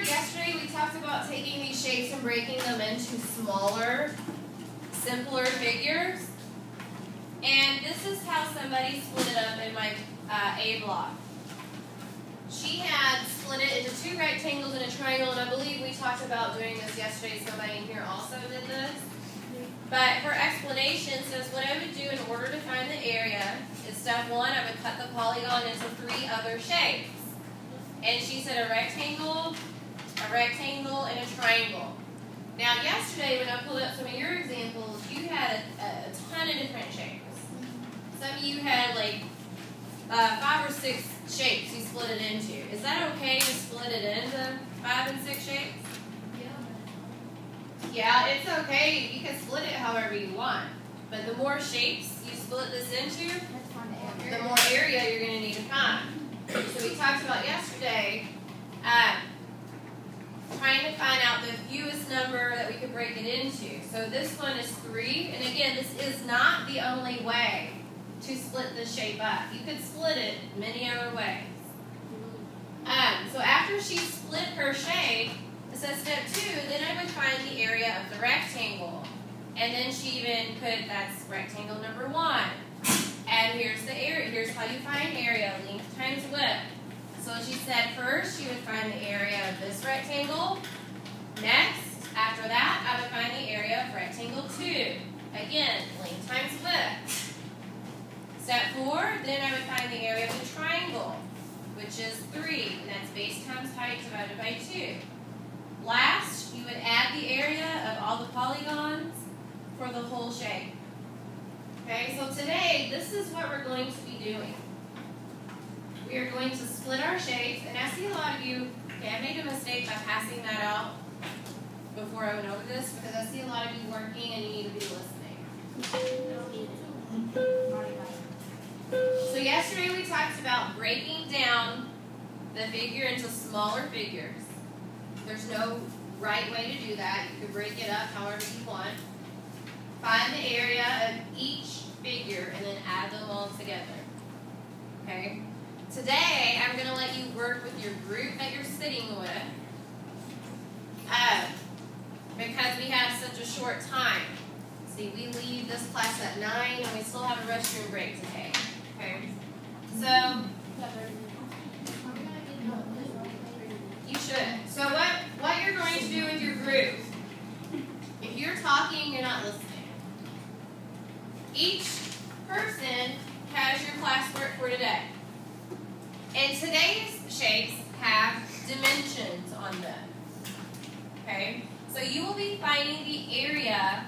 yesterday we talked about taking these shapes and breaking them into smaller, simpler figures. And this is how somebody split it up in my A block. She had split it into two rectangles and a triangle, and I believe we talked about doing this yesterday. Somebody in here also did this. But her explanation says what I would do in order to find the area is step one, I would cut the polygon into three other shapes. And she said a rectangle, and a triangle. Now yesterday when I pulled up some of your examples, you had a ton of different shapes. Some of you had like 5 or 6 shapes you split it into. Is that okay to split it into 5 and 6 shapes? Yeah, it's okay. You can split it however you want. But the more shapes you split this into, the more area you're going to need to find. So we talked about yesterday trying to find out the fewest number that we could break it into. So this one is 3. And again, this is not the only way to split the shape up. You could split it many other ways. So after she split her shape, it says step 2, then I would find the area of the rectangle. And then she even put, that's rectangle number 1. And here's the area. Here's how you find area, length times width. So she said first she would find the area of this rectangle. Next, after that, I would find the area of rectangle 2. Again, length times width. Step 4, then I would find the area of the triangle, which is 3. And that's base times height divided by 2. Last, you would add the area of all the polygons for the whole shape. Okay, so today, this is what we're going to be doing. We are going to split our shapes, and I see a lot of you, okay, I made a mistake by passing that out before I went over this, because I see a lot of you working and you need to be listening. So yesterday we talked about breaking down the figure into smaller figures. There's no right way to do that. You can break it up however you want. Find the area of each figure and then add them all together. Okay? Today, I'm going to let you work with your group that you're sitting with because we have such a short time. See, we leave this class at 9 and we still have a restroom break today. Okay? So, you should. So what you're going to do with your group, if you're talking, you're not listening. Each person has your classwork for today. And today's shapes have dimensions on them. Okay? So you will be finding the area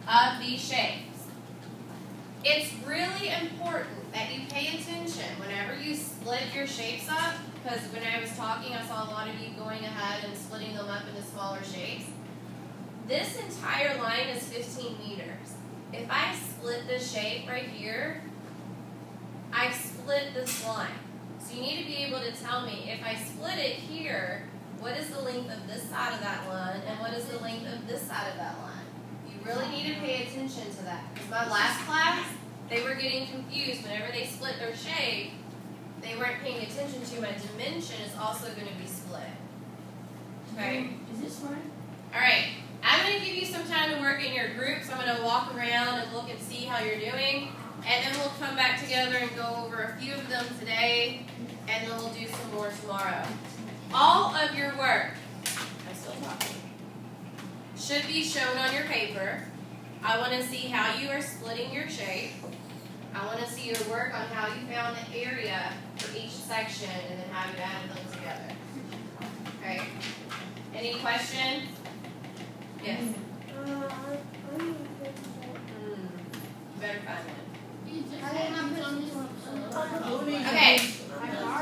of these shapes. It's really important that you pay attention whenever you split your shapes up, because when I was talking, I saw a lot of you going ahead and splitting them up into smaller shapes. This entire line is 15 meters. If I split this shape right here, I split this line. So you need to be able to tell me, if I split it here, what is the length of this side of that line, and what is the length of this side of that line? You really need to pay attention to that. Because my last class, they were getting confused. Whenever they split their shape, they weren't paying attention to my dimension is also going to be split. Okay? Is this one? Alright. I'm going to give you some time to work in your groups. I'm going to walk around and look and see how you're doing. And then we'll come back together and go over a few of them today. And then we'll do some more tomorrow. All of your work, I'm still talking, should be shown on your paper. I want to see how you are splitting your shape. I want to see your work on how you found the area for each section and then how you added them together. Okay? Any questions? Yes? Better find one. I didn't have to on this one. Okay.